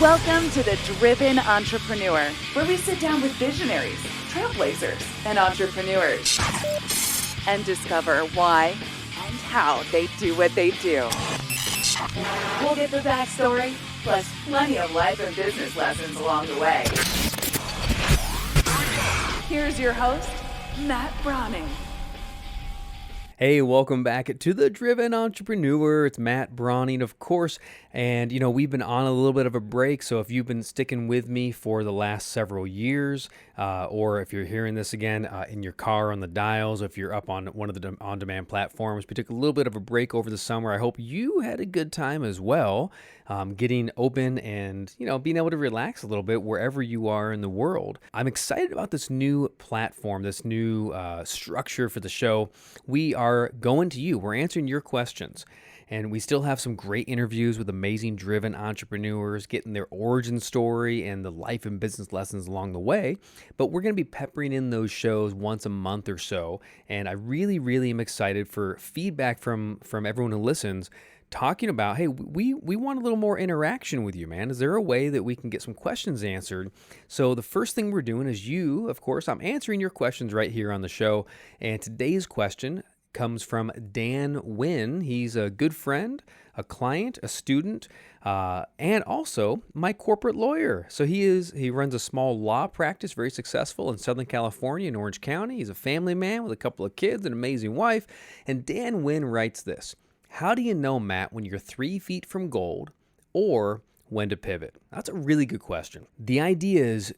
Welcome to The Driven Entrepreneur, where we sit down with visionaries, trailblazers, and entrepreneurs and discover why and how they do what they do. We'll get the backstory, plus plenty of life and business lessons along the way. Here's your host, Matt Brauning. Hey, welcome back to The Driven Entrepreneur. It's Matt Brauning, of course. And, we've been on a little bit of a break. So if you've been sticking with me for the last several years, or if you're hearing this again in your car on the dials, if you're up on one of the on-demand platforms, we took a little bit of a break over the summer. I hope you had a good time as well, getting open and, being able to relax a little bit wherever you are in the world. I'm excited about this new platform, this new structure for the show. We are going to you. We're answering your questions. And we still have some great interviews with amazing driven entrepreneurs, getting their origin story and the life and business lessons along the way. But we're going to be peppering in those shows once a month or so. And I really, really am excited for feedback from everyone who listens, talking about, hey, we want a little more interaction with you, man. Is there a way that we can get some questions answered? So the first thing we're doing is of course, I'm answering your questions right here on the show. And today's question comes from Dan Nguyen. He's a good friend, a client, a student, and also my corporate lawyer. So he runs a small law practice, very successful in Southern California in Orange County. He's a family man with a couple of kids, an amazing wife. And Dan Nguyen writes this: how do you know, Matt, when you're 3 feet from gold or when to pivot? That's a really good question. The idea is,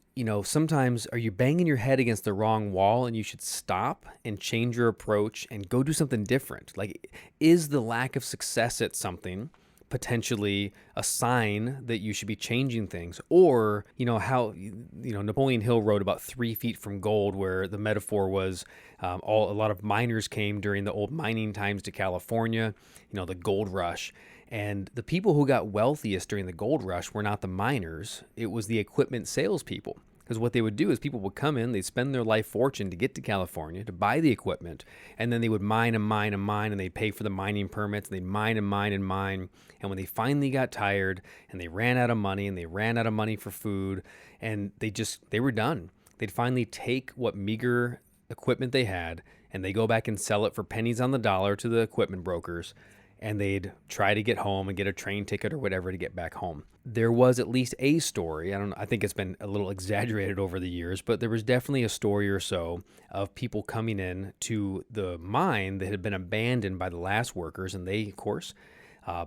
sometimes are you banging your head against the wrong wall and you should stop and change your approach and go do something different? Like, is the lack of success at something potentially a sign that you should be changing things? Or, how, Napoleon Hill wrote about 3 feet from gold, where the metaphor was a lot of miners came during the old mining times to California, the gold rush. And the people who got wealthiest during the gold rush were not the miners, it was the equipment salespeople. Because what they would do is people would come in, they'd spend their life fortune to get to California to buy the equipment, and then they would mine and mine and mine, and they'd pay for the mining permits, and they'd mine and mine and mine. And when they finally got tired and they ran out of money, and they ran out of money for food, and they were done. They'd finally take what meager equipment they had, and they go back and sell it for pennies on the dollar to the equipment brokers. And they'd try to get home and get a train ticket or whatever to get back home. There was at least a story, I think it's been a little exaggerated over the years, but there was definitely a story or so of people coming in to the mine that had been abandoned by the last workers, and they, of course,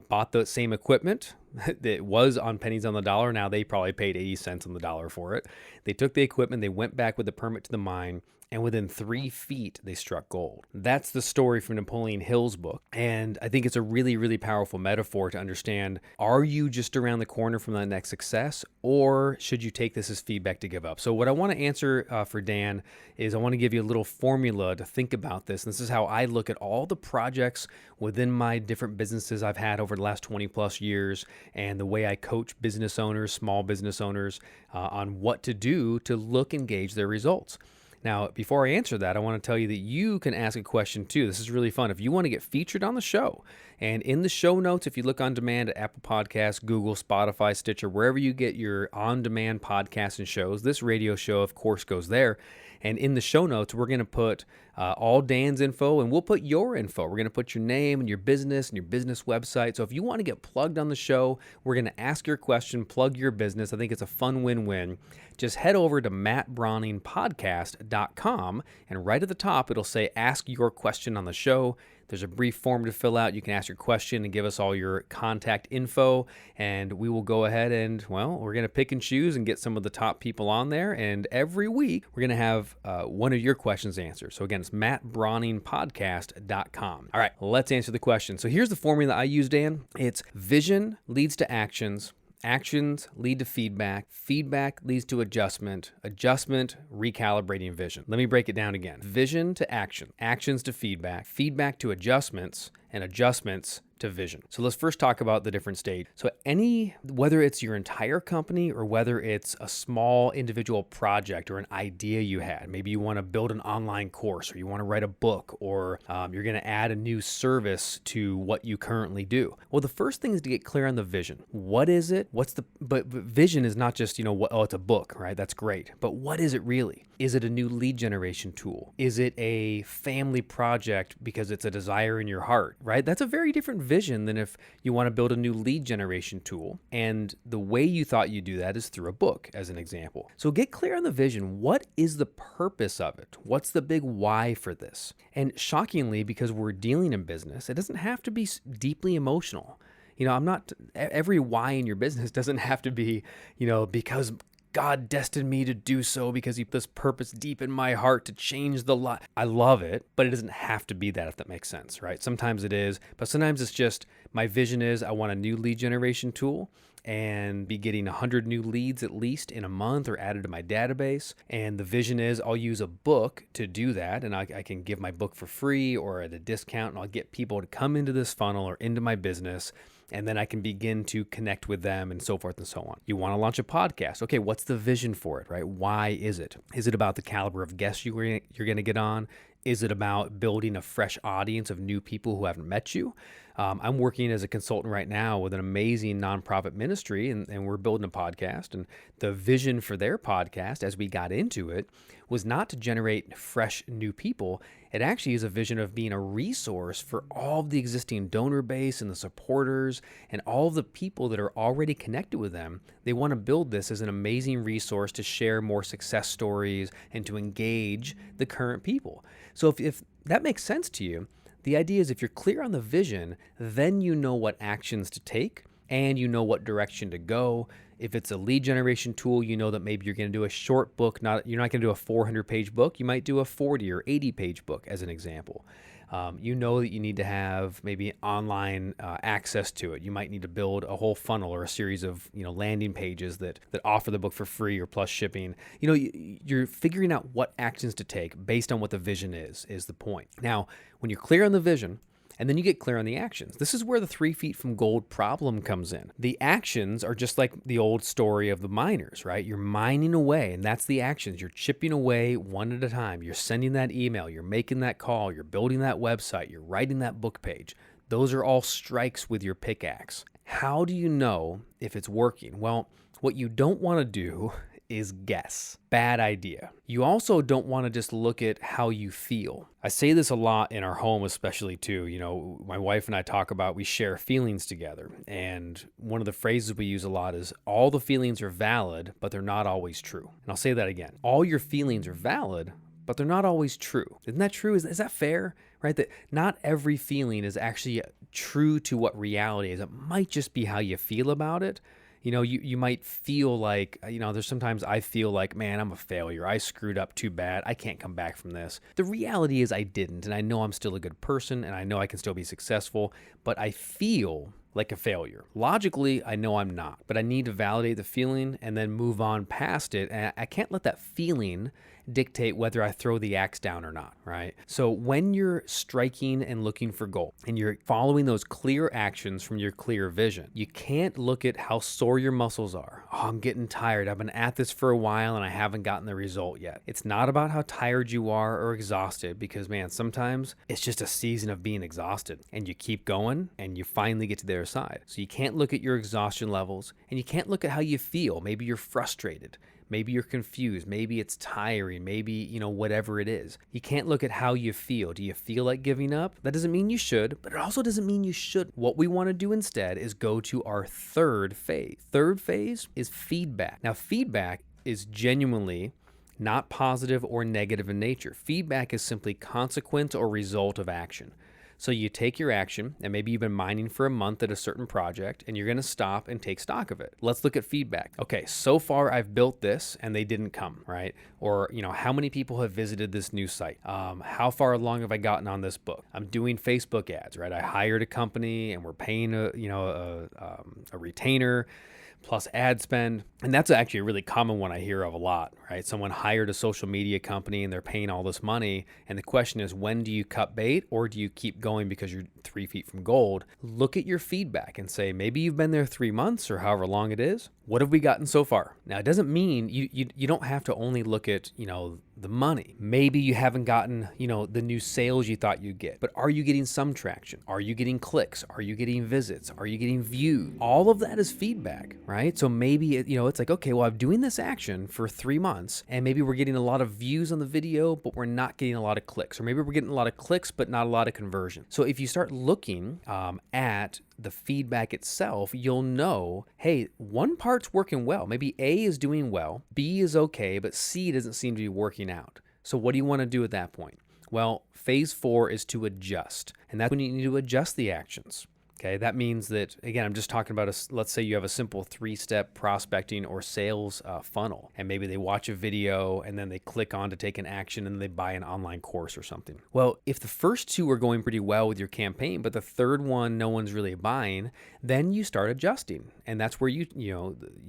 bought the same equipment that was on pennies on the dollar. Now they probably paid 80 cents on the dollar for it. They took the equipment, they went back with the permit to the mine, and within 3 feet, they struck gold. That's the story from Napoleon Hill's book. And I think it's a really, really powerful metaphor to understand, are you just around the corner from that next success, or should you take this as feedback to give up? So what I want to answer for Dan is I want to give you a little formula to think about this. And this is how I look at all the projects within my different businesses I've had over the last 20 plus years, and the way I coach business owners, small business owners, on what to do to look and gauge their results. Now, before I answer that, I want to tell you that you can ask a question too. This is really fun. If you want to get featured on the show, and in the show notes, if you look on demand at Apple Podcasts, Google, Spotify, Stitcher, wherever you get your on-demand podcasts and shows, this radio show, of course, goes there. And in the show notes, we're going to put all Dan's info, and we'll put your info. We're going to put your name and your business website. So if you want to get plugged on the show, we're going to ask your question, plug your business. I think it's a fun win-win. Just head over to mattbrowningpodcast.com, and right at the top, it'll say ask your question on the show. There's a brief form to fill out. You can ask your question and give us all your contact info, and we will go ahead and, we're going to pick and choose and get some of the top people on there. And every week, we're going to have one of your questions answered. So again, it's mattbrowningpodcast.com. All right, let's answer the question. So here's the formula I use, Dan. It's vision leads to actions. Actions lead to feedback. Feedback leads to adjustment. Adjustment, recalibrating vision. Let me break it down again. Vision to action. Actions to feedback. Feedback to adjustments. And adjustments to vision. So let's first talk about the different stage. So whether it's your entire company or whether it's a small individual project or an idea you had, maybe you want to build an online course or you want to write a book or you're going to add a new service to what you currently do. Well, the first thing is to get clear on the vision. What is it? But vision is not just, it's a book, right? That's great. But what is it really? Is it a new lead generation tool? Is it a family project because it's a desire in your heart, right? That's a very different vision than if you want to build a new lead generation tool. And the way you thought you'd do that is through a book, as an example. So get clear on the vision. What is the purpose of it? What's the big why for this? And shockingly, because we're dealing in business, it doesn't have to be deeply emotional. Every why in your business doesn't have to be, because God destined me to do so because he put this purpose deep in my heart to change the life. I love it, but it doesn't have to be that, if that makes sense, right? Sometimes it is, but sometimes it's just my vision is I want a new lead generation tool and be getting 100 new leads at least in a month or added to my database. And the vision is I'll use a book to do that. And I can give my book for free or at a discount, and I'll get people to come into this funnel or into my business. And then I can begin to connect with them and so forth and so on. You want to launch a podcast. Okay, what's the vision for it, right? Why is it? Is it about the caliber of guests you're going to get on? Is it about building a fresh audience of new people who haven't met you? I'm working as a consultant right now with an amazing nonprofit ministry, and we're building a podcast. And the vision for their podcast, as we got into it, was not to generate fresh new people. It actually is a vision of being a resource for all of the existing donor base and the supporters and all of the people that are already connected with them. They want to build this as an amazing resource to share more success stories and to engage the current people. So if that makes sense to you, the idea is if you're clear on the vision, then you know what actions to take and you know what direction to go. If it's a lead generation tool, you know that maybe you're going to do a short book. You're not going to do a 400-page book. You might do a 40 or 80-page book as an example. You know that you need to have maybe online access to it. You might need to build a whole funnel or a series of landing pages that offer the book for free or plus shipping. You're figuring out what actions to take based on what the vision is the point. Now, when you're clear on the vision, and then you get clear on the actions. This is where the 3 feet from gold problem comes in. The actions are just like the old story of the miners, right? You're mining away, and that's the actions. You're chipping away one at a time. You're sending that email. You're making that call. You're building that website. You're writing that book page. Those are all strikes with your pickaxe. How do you know if it's working? Well, what you don't want to do is guess. Bad idea. You also don't want to just look at how you feel. I say this a lot in our home, especially too. My wife and I talk about we share feelings together. And one of the phrases we use a lot is all the feelings are valid, but they're not always true. And I'll say that again. All your feelings are valid, but they're not always true. Isn't that true? Is that fair? Right? That not every feeling is actually true to what reality is. It might just be how you feel about it. You might feel like, there's sometimes I feel like, man, I'm a failure. I screwed up too bad. I can't come back from this. The reality is I didn't, and I know I'm still a good person, and I know I can still be successful, but I feel like a failure. Logically, I know I'm not, but I need to validate the feeling and then move on past it. And I can't let that feeling dictate whether I throw the axe down or not, right? So when you're striking and looking for gold and you're following those clear actions from your clear vision, you can't look at how sore your muscles are. Oh, I'm getting tired. I've been at this for a while and I haven't gotten the result yet. It's not about how tired you are or exhausted because, man, sometimes it's just a season of being exhausted and you keep going and you finally get to the other side. So you can't look at your exhaustion levels and you can't look at how you feel. Maybe you're frustrated. Maybe you're confused. Maybe it's tiring. Maybe, whatever it is. You can't look at how you feel. Do you feel like giving up? That doesn't mean you should, but it also doesn't mean you should. What we want to do instead is go to our third phase. Third phase is feedback. Now, feedback is genuinely not positive or negative in nature. Feedback is simply consequence or result of action. So you take your action, and maybe you've been mining for a month at a certain project, and you're going to stop and take stock of it. Let's look at feedback. Okay, so far I've built this, and they didn't come, right? Or, how many people have visited this new site? How far along have I gotten on this book? I'm doing Facebook ads, right? I hired a company, and we're paying a retainer. plus ad spend. And that's actually a really common one I hear of a lot, right? Someone hired a social media company and they're paying all this money. And the question is, when do you cut bait or do you keep going because you're 3 feet from gold? Look at your feedback and say, maybe you've been there 3 months or however long it is. What have we gotten so far? Now, it doesn't mean you don't have to only look at, the money. Maybe you haven't gotten, the new sales you thought you'd get, but are you getting some traction? Are you getting clicks? Are you getting visits? Are you getting views? All of that is feedback, right? So maybe, it's like, okay, well, I'm doing this action for 3 months and maybe we're getting a lot of views on the video, but we're not getting a lot of clicks, or maybe we're getting a lot of clicks, but not a lot of conversion. So if you start looking at the feedback itself, you'll know, hey, one part's working well. Maybe A is doing well, B is okay, but C doesn't seem to be working out. So what do you want to do at that point? Well, phase 4 is to adjust. And that's when you need to adjust the actions. Okay, that means that, again, I'm just talking about, let's say you have a simple 3-step prospecting or sales funnel, and maybe they watch a video and then they click on to take an action and they buy an online course or something. Well, if the first 2 are going pretty well with your campaign, but the third one, no one's really buying, then you start adjusting. And that's where you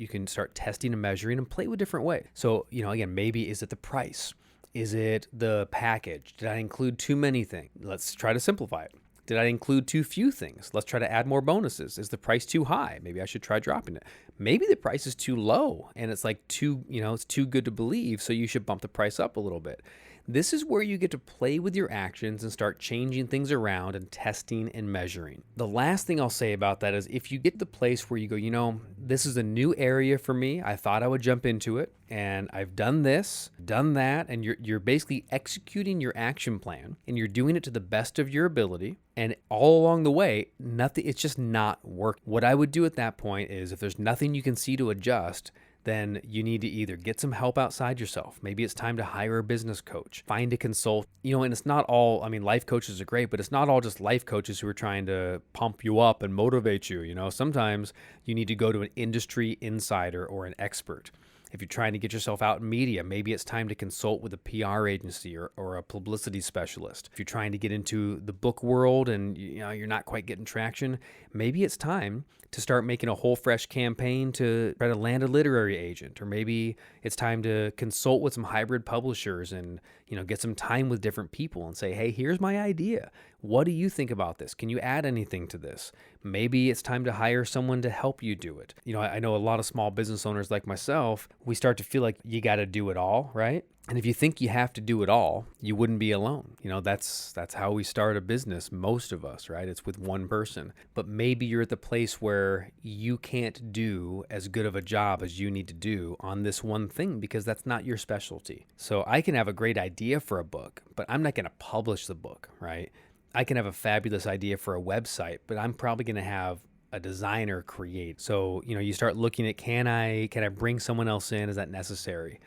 can start testing and measuring and play with different ways. So, again, maybe is it the price? Is it the package? Did I include too many things? Let's try to simplify it. Did I include too few things? Let's try to add more bonuses. Is the price too high? Maybe I should try dropping it. Maybe the price is too low and it's like it's too good to believe, so you should bump the price up a little bit. This is where you get to play with your actions and start changing things around and testing and measuring. The last thing I'll say about that is if you get to the place where you go, this is a new area for me. I thought I would jump into it and I've done this, done that, and you're basically executing your action plan and you're doing it to the best of your ability. And all along the way, it's just not working. What I would do at that point is if there's nothing you can see to adjust, then you need to either get some help outside yourself. Maybe it's time to hire a business coach, find a consult. And it's not all, life coaches are great, but it's not all just life coaches who are trying to pump you up and motivate you. Sometimes you need to go to an industry insider or an expert. If you're trying to get yourself out in media, maybe it's time to consult with a PR agency or a publicity specialist. If you're trying to get into the book world and you're not quite getting traction, maybe it's time to start making a whole fresh campaign to try to land a literary agent. Or maybe it's time to consult with some hybrid publishers and get some time with different people and say, hey, here's my idea. What do you think about this? Can you add anything to this? Maybe it's time to hire someone to help you do it. I know a lot of small business owners like myself, we start to feel like you got to do it all, right? And if you think you have to do it all, you wouldn't be alone. That's how we start a business, most of us, right? It's with one person. But maybe you're at the place where you can't do as good of a job as you need to do on this one thing because that's not your specialty. So I can have a great idea for a book, but I'm not going to publish the book, right? I can have a fabulous idea for a website, but I'm probably going to have a designer create. So, you start looking at, can I bring someone else in? Is that necessary?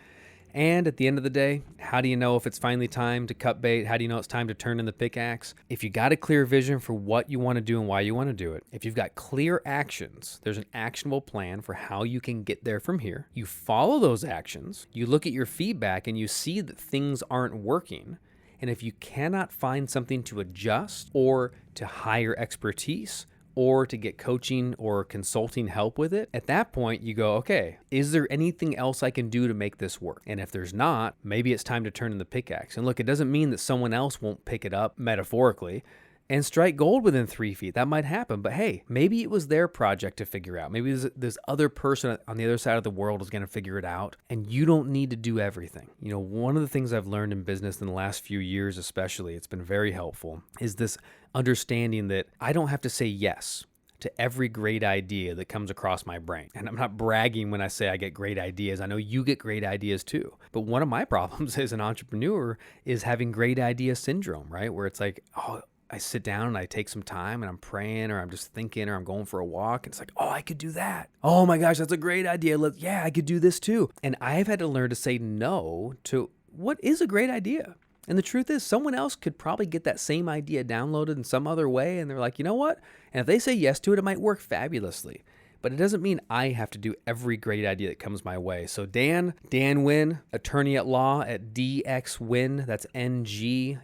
And at the end of the day, how do you know if it's finally time to cut bait? How do you know it's time to turn in the pickaxe? If you got a clear vision for what you want to do and why you want to do it, if you've got clear actions, there's an actionable plan for how you can get there from here. You follow those actions, you look at your feedback and you see that things aren't working. And if you cannot find something to adjust or to hire expertise, or to get coaching or consulting help with it, at that point you go, okay, is there anything else I can do to make this work? And if there's not, maybe it's time to turn in the pickaxe. And look, it doesn't mean that someone else won't pick it up metaphorically and strike gold within 3 feet. That might happen, but hey, maybe it was their project to figure out. Maybe this other person on the other side of the world is going to figure it out, and you don't need to do everything. One of the things I've learned in business in the last few years especially, it's been very helpful, is this understanding that I don't have to say yes to every great idea that comes across my brain. And I'm not bragging when I say I get great ideas. I know you get great ideas too. But one of my problems as an entrepreneur is having great idea syndrome, right? Where it's like, I sit down and I take some time and I'm praying or I'm just thinking or I'm going for a walk and it's like, I could do that. Oh my gosh, that's a great idea. I could do this too. And I've had to learn to say no to what is a great idea. And the truth is someone else could probably get that same idea downloaded in some other way. And they're like, you know what? And if they say yes to it, it might work fabulously. but it doesn't mean I have to do every great idea that comes my way. So Dan Nguyen, attorney at law at DXWin, that's Nguyen,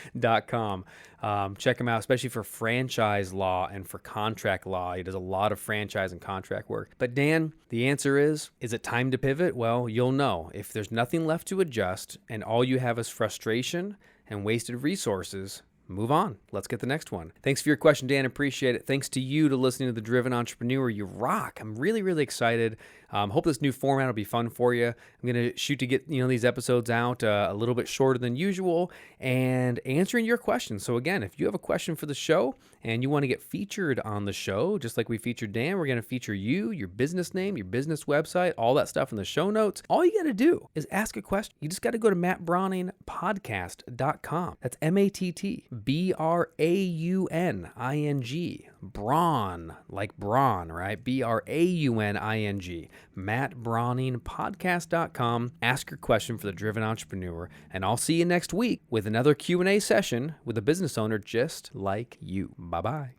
DXWin.com. Check him out, especially for franchise law and for contract law. He does a lot of franchise and contract work. But Dan, the answer is it time to pivot? Well, you'll know. If there's nothing left to adjust and all you have is frustration and wasted resources, move on. Let's get the next one. Thanks for your question, Dan. Appreciate it. Thanks to you to listening to The Driven Entrepreneur. You rock. I'm really, really excited. Hope this new format will be fun for you. I'm going to shoot to get these episodes out a little bit shorter than usual and answering your questions. So again, if you have a question for the show and you want to get featured on the show, just like we featured Dan, we're going to feature you, your business name, your business website, all that stuff in the show notes. All you got to do is ask a question. You just got to go to mattbrowningpodcast.com. That's MattBrauning, Braun, like brawn, right? Brauning, mattbrowningpodcast.com. Ask your question for The Driven Entrepreneur, and I'll see you next week with another Q&A session with a business owner just like you. Bye-bye.